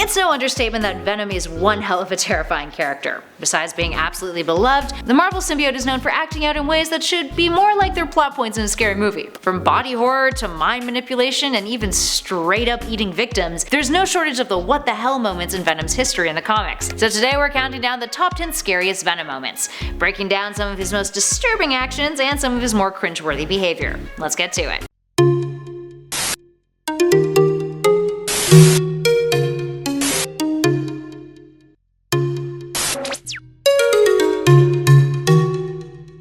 It's no understatement that Venom is one hell of a terrifying character. Besides being absolutely beloved, the Marvel symbiote is known for acting out in ways that should be more like their plot points in a scary movie. From body horror to mind manipulation and even straight up eating victims, there's no shortage of the what the hell moments in Venom's history in the comics. So today we're counting down the top 10 scariest Venom moments, breaking down some of his most disturbing actions and some of his more cringeworthy behavior. Let's get to it.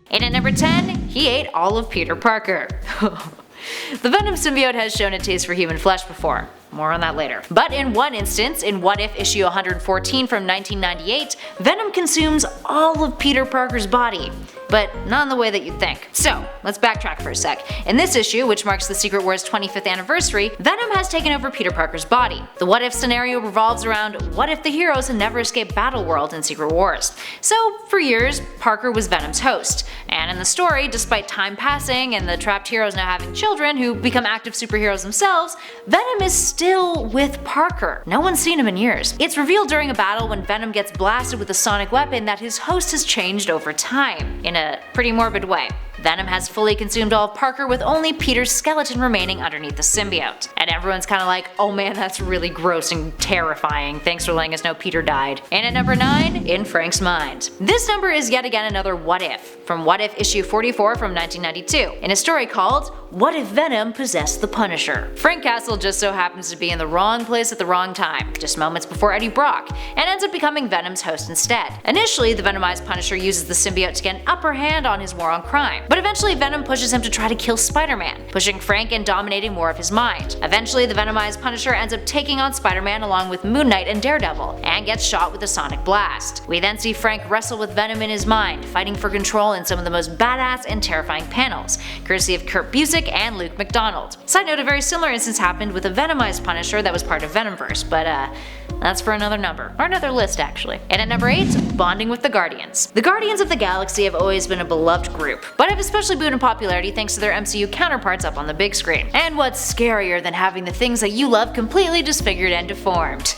And at number 10, he ate all of Peter Parker. The Venom symbiote has shown a taste for human flesh before. More on that later. But in one instance, in What If issue 114 from 1998, Venom consumes all of Peter Parker's body. But not in the way that you'd think. So, let's backtrack for a sec. In this issue, which marks the Secret War's 25th anniversary, Venom has taken over Peter Parker's body. The what if scenario revolves around what if the heroes had never escaped Battleworld in Secret Wars. So, for years, Parker was Venom's host. And in the story, despite time passing and the trapped heroes now having children who become active superheroes themselves, Venom is still with Parker. No one's seen him in years. It's revealed during a battle when Venom gets blasted with a sonic weapon that his host has changed over time. In a pretty morbid way. Venom has fully consumed all of Parker with only Peter's skeleton remaining underneath the symbiote. And everyone's kinda like, oh man, that's really gross and terrifying, thanks for letting us know Peter died. And at number 9, in Frank's mind. This number is yet again another what if, from What If issue 44 from 1992, in a story called What If Venom Possessed the Punisher. Frank Castle just so happens to be in the wrong place at the wrong time, just moments before Eddie Brock, and ends up becoming Venom's host instead. Initially, the Venomized Punisher uses the symbiote to get an upper hand on his war on crime. But eventually Venom pushes him to try to kill Spider-Man, pushing Frank and dominating more of his mind. Eventually the Venomized Punisher ends up taking on Spider-Man along with Moon Knight and Daredevil, and gets shot with a sonic blast. We then see Frank wrestle with Venom in his mind, fighting for control in some of the most badass and terrifying panels, courtesy of Kurt Busiek and Luke McDonald. Side note, a very similar instance happened with a Venomized Punisher that was part of Venomverse, but that's for another number, or another list actually. And at number 8, bonding with the Guardians. The Guardians of the Galaxy have always been a beloved group, but have especially boomed in popularity thanks to their MCU counterparts up on the big screen. And what's scarier than having the things that you love completely disfigured and deformed?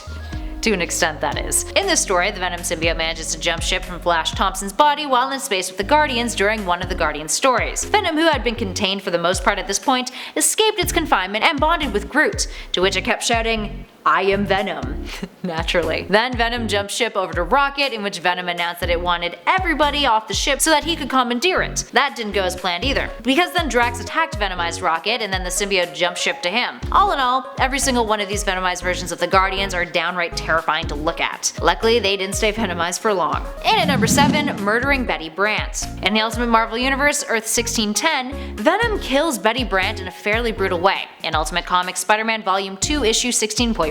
To an extent, that is. In this story, the Venom symbiote manages to jump ship from Flash Thompson's body while in space with the Guardians during one of the Guardians' stories. Venom, who had been contained for the most part at this point, escaped its confinement and bonded with Groot, to which it kept shouting, "I am Venom," naturally. Then Venom jumped ship over to Rocket, in which Venom announced that it wanted everybody off the ship so that he could commandeer it. That didn't go as planned either, because then Drax attacked Venomized Rocket and then the symbiote jumped ship to him. All in all, every single one of these Venomized versions of the Guardians are downright terrifying to look at. Luckily, they didn't stay Venomized for long. And at number 7, murdering Betty Brant. In the Ultimate Marvel Universe, Earth 1610, Venom kills Betty Brant in a fairly brutal way. In Ultimate Comics Spider-Man Volume 2, Issue 16.1.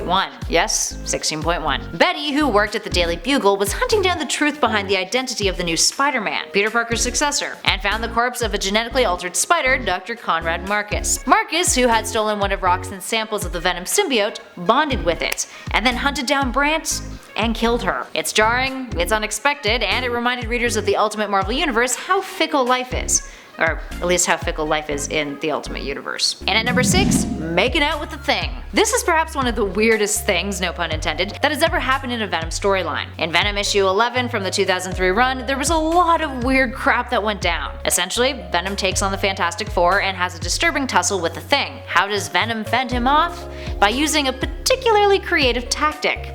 Yes, 16.1. Betty, who worked at the Daily Bugle, was hunting down the truth behind the identity of the new Spider-Man, Peter Parker's successor, and found the corpse of a genetically altered spider, Dr. Conrad Marcus. Marcus, who had stolen one of Roxanne's samples of the Venom symbiote, bonded with it, and then hunted down Brant and killed her. It's jarring, it's unexpected, and it reminded readers of the Ultimate Marvel Universe how fickle life is. Or at least how fickle life is in the Ultimate Universe. And at number 6, making out with the Thing. This is perhaps one of the weirdest things, no pun intended, that has ever happened in a Venom storyline. In Venom issue 11 from the 2003 run, there was a lot of weird crap that went down. Essentially, Venom takes on the Fantastic Four and has a disturbing tussle with the Thing. How does Venom fend him off? By using a particularly creative tactic.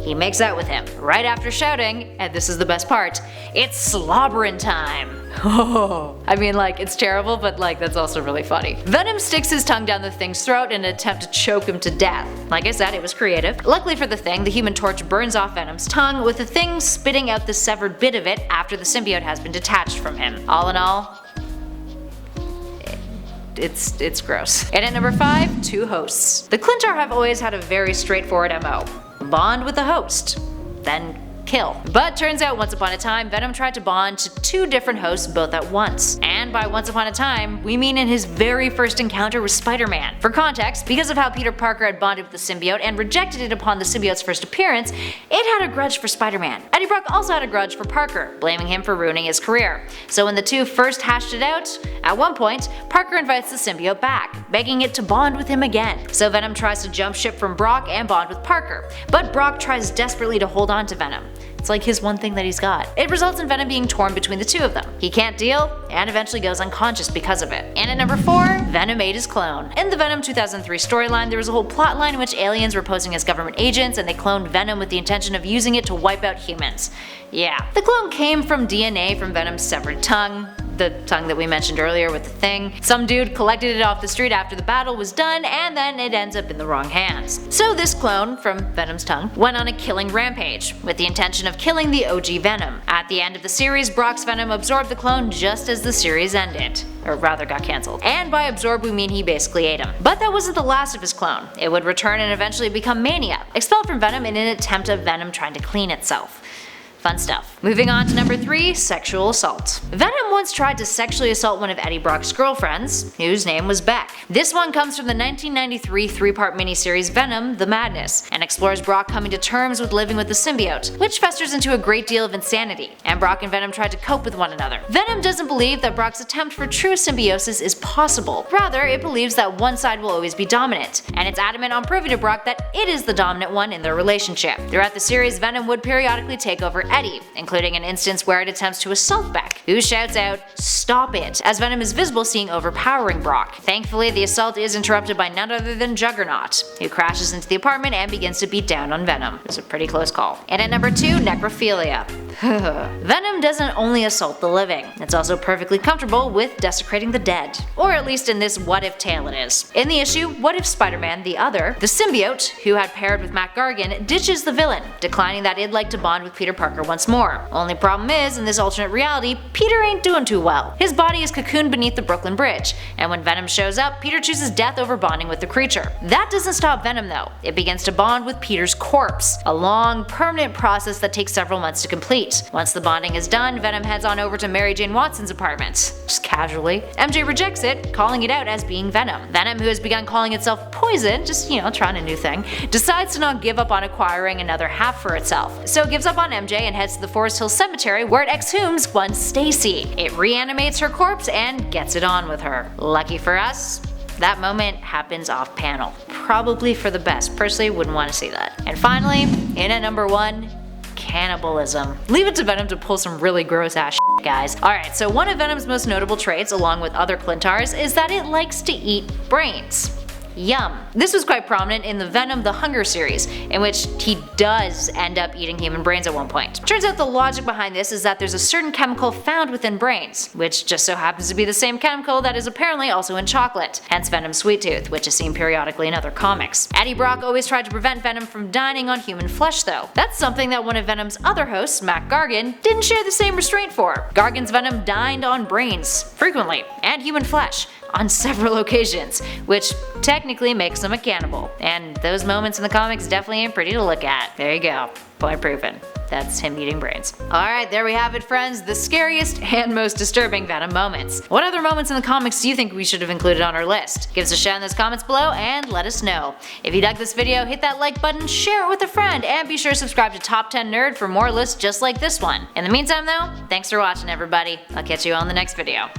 He makes out with him, right after shouting, and this is the best part, "It's slobberin' time." I mean, like, it's terrible, but like, that's also really funny. Venom sticks his tongue down the Thing's throat in an attempt to choke him to death. Like I said, it was creative. Luckily for the Thing, the Human Torch burns off Venom's tongue, with the Thing spitting out the severed bit of it after the symbiote has been detached from him. All in all, it's gross. And at number 5, 2 hosts. The Clintar have always had a very straightforward MO. Bond with the host, then kill. But turns out once upon a time, Venom tried to bond to 2 different hosts both at once. And by once upon a time, we mean in his very first encounter with Spider-Man. For context, because of how Peter Parker had bonded with the symbiote and rejected it upon the symbiote's first appearance, it had a grudge for Spider-Man. Eddie Brock also had a grudge for Parker, blaming him for ruining his career. So when the two first hashed it out, at one point, Parker invites the symbiote back, begging it to bond with him again. So Venom tries to jump ship from Brock and bond with Parker, but Brock tries desperately to hold on to Venom. It's like his one thing that he's got. It results in Venom being torn between the 2 of them. He can't deal, and eventually goes unconscious because of it. And at number 4, Venom ate his clone. In the Venom 2003 storyline, there was a whole plotline in which aliens were posing as government agents and they cloned Venom with the intention of using it to wipe out humans. Yeah. The clone came from DNA from Venom's severed tongue, the tongue that we mentioned earlier with the thing. Some dude collected it off the street after the battle was done, and then it ends up in the wrong hands. So this clone, from Venom's tongue, went on a killing rampage, with the intention of killing the OG Venom. At the end of the series, Brock's Venom absorbed the clone just as the series ended. Or rather got cancelled. And by absorb we mean he basically ate him. But that wasn't the last of his clone. It would return and eventually become Mania, expelled from Venom in an attempt of Venom trying to clean itself. Fun stuff. Moving on to number 3, sexual assault. Venom once tried to sexually assault one of Eddie Brock's girlfriends, whose name was Beck. This one comes from the 1993 3-part miniseries Venom: The Madness, and explores Brock coming to terms with living with the symbiote, which festers into a great deal of insanity, and Brock and Venom tried to cope with one another. Venom doesn't believe that Brock's attempt for true symbiosis is possible. Rather, it believes that one side will always be dominant, and it's adamant on proving to Brock that it is the dominant one in their relationship. Throughout the series, Venom would periodically take over Eddie, including an instance where it attempts to assault Beck, who shouts out, "Stop it," as Venom is visible seeing overpowering Brock. Thankfully, the assault is interrupted by none other than Juggernaut, who crashes into the apartment and begins to beat down on Venom. It's a pretty close call. And at number 2, necrophilia. Venom doesn't only assault the living, it's also perfectly comfortable with desecrating the dead. Or at least in this what if tale it is. In the issue What If Spider-Man the Other, the symbiote, who had paired with Mac Gargan, ditches the villain, declining that it'd like to bond with Peter Parker once more. Only problem is, in this alternate reality, Peter ain't doing too well. His body is cocooned beneath the Brooklyn Bridge, and when Venom shows up, Peter chooses death over bonding with the creature. That doesn't stop Venom though. It begins to bond with Peter's corpse, a long, permanent process that takes several months to complete. Once the bonding is done, Venom heads on over to Mary Jane Watson's apartment, just casually. MJ rejects it, calling it out as being Venom. Venom, who has begun calling itself Poison, just trying a new thing, decides to not give up on acquiring another half for itself. So it gives up on MJ and heads to the Forest Hill Cemetery where it exhumes one Stacy. It reanimates her corpse and gets it on with her. Lucky for us, that moment happens off panel. Probably for the best. Personally, wouldn't want to see that. And finally, in at number 1, cannibalism. Leave it to Venom to pull some really gross ass shit, guys. Alright, so one of Venom's most notable traits, along with other Clintars, is that it likes to eat brains. Yum. This was quite prominent in the Venom: The Hunger series, in which he does end up eating human brains at one point. Turns out the logic behind this is that there's a certain chemical found within brains, which just so happens to be the same chemical that is apparently also in chocolate, hence Venom's sweet tooth, which is seen periodically in other comics. Eddie Brock always tried to prevent Venom from dining on human flesh though. That's something that one of Venom's other hosts, Mac Gargan, didn't share the same restraint for. Gargan's Venom dined on brains, frequently, and human flesh, on several occasions, which technically makes him a cannibal. And those moments in the comics definitely ain't pretty to look at. There you go. Point proven. That's him eating brains. Alright, there we have it, friends, the scariest and most disturbing Venom moments. What other moments in the comics do you think we should have included on our list? Give us a shout in those comments below and let us know. If you dug this video, hit that like button, share it with a friend, and be sure to subscribe to Top 10 Nerd for more lists just like this one. In the meantime though, thanks for watching everybody. I'll catch you on the next video.